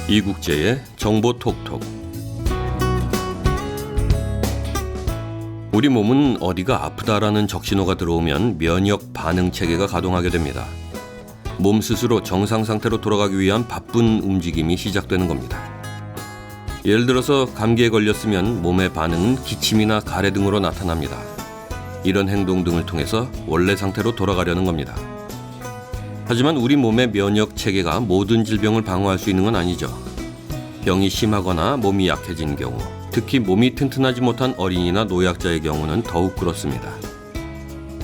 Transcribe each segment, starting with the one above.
이국제의 정보 톡톡. 우리 몸은 어디가 아프다라는 적신호가 들어오면 면역 반응 체계가 가동하게 됩니다. 몸 스스로 정상 상태로 돌아가기 위한 바쁜 움직임이 시작되는 겁니다. 예를 들어서 감기에 걸렸으면 몸의 반응은 기침이나 가래 등으로 나타납니다. 이런 행동 등을 통해서 원래 상태로 돌아가려는 겁니다. 하지만 우리 몸의 면역 체계가 모든 질병을 방어할 수 있는 건 아니죠. 병이 심하거나 몸이 약해진 경우, 특히 몸이 튼튼하지 못한 어린이나 노약자의 경우는 더욱 그렇습니다.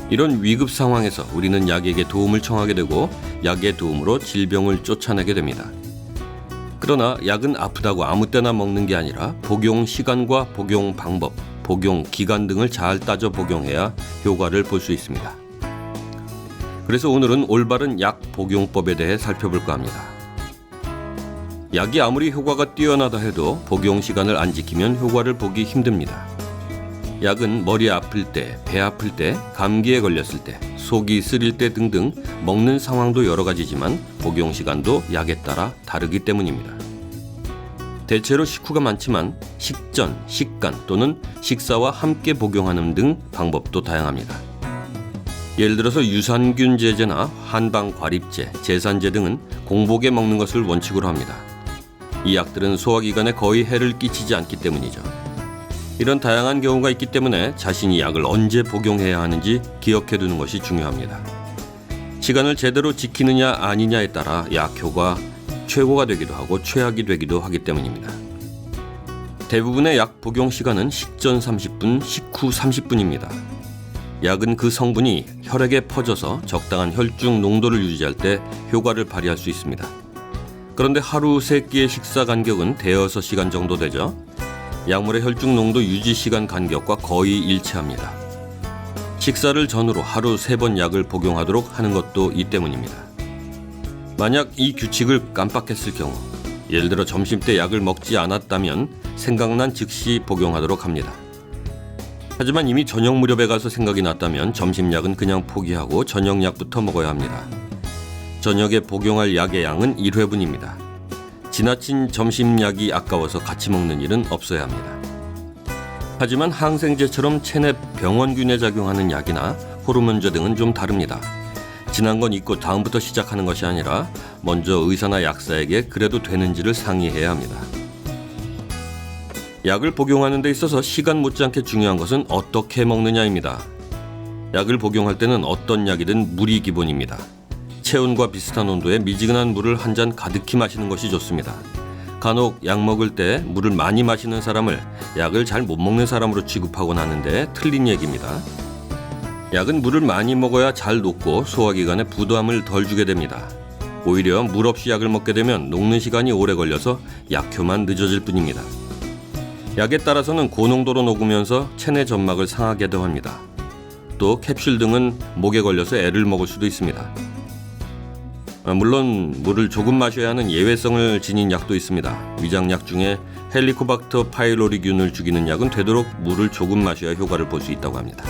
이런 위급 상황에서 우리는 약에게 도움을 청하게 되고 약의 도움으로 질병을 쫓아내게 됩니다. 그러나 약은 아프다고 아무 때나 먹는 게 아니라 복용 시간과 복용 방법, 복용 기간 등을 잘 따져 복용해야 효과를 볼 수 있습니다. 그래서 오늘은 올바른 약 복용법에 대해 살펴볼까 합니다. 약이 아무리 효과가 뛰어나다 해도 복용 시간을 안 지키면 효과를 보기 힘듭니다. 약은 머리 아플 때, 배 아플 때, 감기에 걸렸을 때, 속이 쓰릴 때 등등 먹는 상황도 여러 가지지만 복용 시간도 약에 따라 다르기 때문입니다. 대체로 식후가 많지만 식전, 식간 또는 식사와 함께 복용하는 등 방법도 다양합니다. 예를 들어서 유산균 제제나 한방과립제, 제산제 등은 공복에 먹는 것을 원칙으로 합니다. 이 약들은 소화기관에 거의 해를 끼치지 않기 때문이죠. 이런 다양한 경우가 있기 때문에 자신이 약을 언제 복용해야 하는지 기억해두는 것이 중요합니다. 시간을 제대로 지키느냐 아니냐에 따라 약 효과 최고가 되기도 하고 최악이 되기도 하기 때문입니다. 대부분의 약 복용 시간은 식전 30분, 식후 30분입니다. 약은 그 성분이 혈액에 퍼져서 적당한 혈중 농도를 유지할 때 효과를 발휘할 수 있습니다. 그런데 하루 3끼의 식사 간격은 대여섯 시간 정도 되죠. 약물의 혈중 농도 유지 시간 간격과 거의 일치합니다. 식사를 전후로 하루 3번 약을 복용하도록 하는 것도 이 때문입니다. 만약 이 규칙을 깜빡했을 경우, 예를 들어 점심때 약을 먹지 않았다면 생각난 즉시 복용하도록 합니다. 하지만 이미 저녁 무렵에 가서 생각이 났다면 점심약은 그냥 포기하고 저녁약부터 먹어야 합니다. 저녁에 복용할 약의 양은 1회분입니다. 지나친 점심약이 아까워서 같이 먹는 일은 없어야 합니다. 하지만 항생제처럼 체내 병원균에 작용하는 약이나 호르몬제 등은 좀 다릅니다. 지난 건 잊고 다음부터 시작하는 것이 아니라 먼저 의사나 약사에게 그래도 되는지를 상의해야 합니다. 약을 복용하는 데 있어서 시간 못지않게 중요한 것은 어떻게 먹느냐입니다. 약을 복용할 때는 어떤 약이든 물이 기본입니다. 체온과 비슷한 온도에 미지근한 물을 한 잔 가득히 마시는 것이 좋습니다. 간혹 약 먹을 때 물을 많이 마시는 사람을 약을 잘 못 먹는 사람으로 취급하곤 하는데 틀린 얘기입니다. 약은 물을 많이 먹어야 잘 녹고 소화기관에 부담을 덜 주게 됩니다. 오히려 물 없이 약을 먹게 되면 녹는 시간이 오래 걸려서 약효만 늦어질 뿐입니다. 약에 따라서는 고농도로 녹으면서 체내 점막을 상하게도 합니다. 또 캡슐 등은 목에 걸려서 애를 먹을 수도 있습니다. 물론 물을 조금 마셔야 하는 예외성을 지닌 약도 있습니다. 위장약 중에 헬리코박터 파일로리균을 죽이는 약은 되도록 물을 조금 마셔야 효과를 볼 수 있다고 합니다.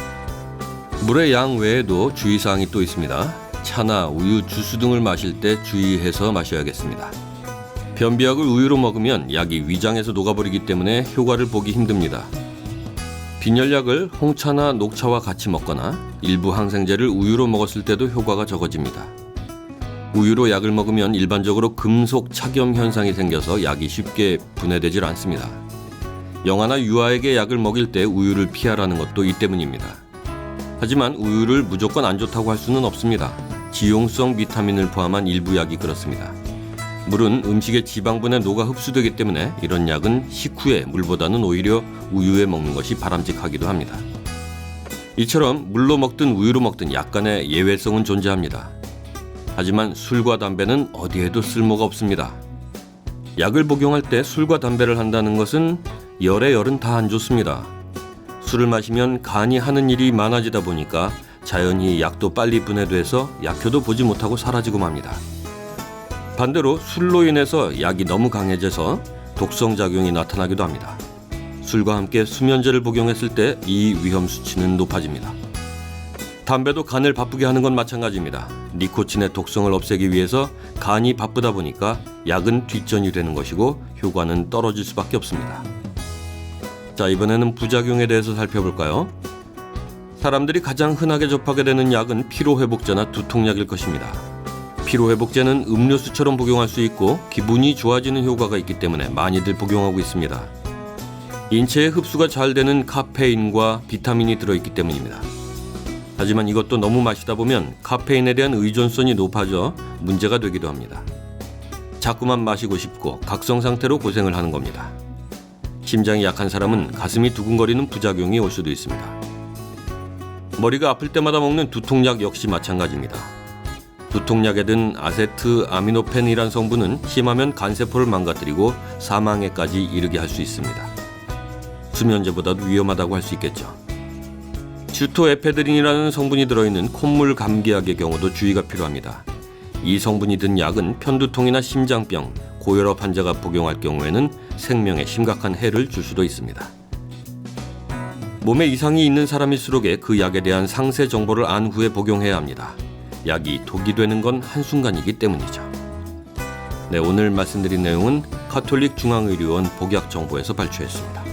물의 양 외에도 주의사항이 또 있습니다. 차나 우유, 주스 등을 마실 때 주의해서 마셔야겠습니다. 변비약을 우유로 먹으면 약이 위장에서 녹아버리기 때문에 효과를 보기 힘듭니다. 빈혈약을 홍차나 녹차와 같이 먹거나 일부 항생제를 우유로 먹었을 때도 효과가 적어집니다. 우유로 약을 먹으면 일반적으로 금속 착염 현상이 생겨서 약이 쉽게 분해되질 않습니다. 영아나 유아에게 약을 먹일 때 우유를 피하라는 것도 이 때문입니다. 하지만 우유를 무조건 안 좋다고 할 수는 없습니다. 지용성 비타민을 포함한 일부 약이 그렇습니다. 물은 음식의 지방분에 녹아 흡수되기 때문에 이런 약은 식후에 물보다는 오히려 우유에 먹는 것이 바람직하기도 합니다. 이처럼 물로 먹든 우유로 먹든 약간의 예외성은 존재합니다. 하지만 술과 담배는 어디에도 쓸모가 없습니다. 약을 복용할 때 술과 담배를 한다는 것은 열에 열은 다 안 좋습니다. 술을 마시면 간이 하는 일이 많아지다 보니까 자연히 약도 빨리 분해돼서 약효도 보지 못하고 사라지고 맙니다. 반대로 술로 인해서 약이 너무 강해져서 독성작용이 나타나기도 합니다. 술과 함께 수면제를 복용했을 때 이 위험 수치는 높아집니다. 담배도 간을 바쁘게 하는 건 마찬가지입니다. 니코틴의 독성을 없애기 위해서 간이 바쁘다 보니까 약은 뒷전이 되는 것이고 효과는 떨어질 수밖에 없습니다. 자, 이번에는 부작용에 대해서 살펴볼까요? 사람들이 가장 흔하게 접하게 되는 약은 피로회복제나 두통약일 것입니다. 피로회복제는 음료수처럼 복용할 수 있고 기분이 좋아지는 효과가 있기 때문에 많이들 복용하고 있습니다. 인체에 흡수가 잘 되는 카페인과 비타민이 들어있기 때문입니다. 하지만 이것도 너무 마시다 보면 카페인에 대한 의존성이 높아져 문제가 되기도 합니다. 자꾸만 마시고 싶고 각성 상태로 고생을 하는 겁니다. 심장이 약한 사람은 가슴이 두근거리는 부작용이 올 수도 있습니다. 머리가 아플 때마다 먹는 두통약 역시 마찬가지입니다. 두통약에 든 아세트아미노펜이란 성분은 심하면 간세포를 망가뜨리고 사망에까지 이르게 할 수 있습니다. 수면제보다도 위험하다고 할 수 있겠죠. 슈토에페드린이라는 성분이 들어있는 콧물 감기약의 경우도 주의가 필요합니다. 이 성분이 든 약은 편두통이나 심장병, 고혈압 환자가 복용할 경우에는 생명에 심각한 해를 줄 수도 있습니다. 몸에 이상이 있는 사람일수록에 그 약에 대한 상세 정보를 안 후에 복용해야 합니다. 약이 독이 되는 건 한순간이기 때문이죠. 네, 오늘 말씀드린 내용은 가톨릭 중앙의료원 복약정보에서 발췌했습니다.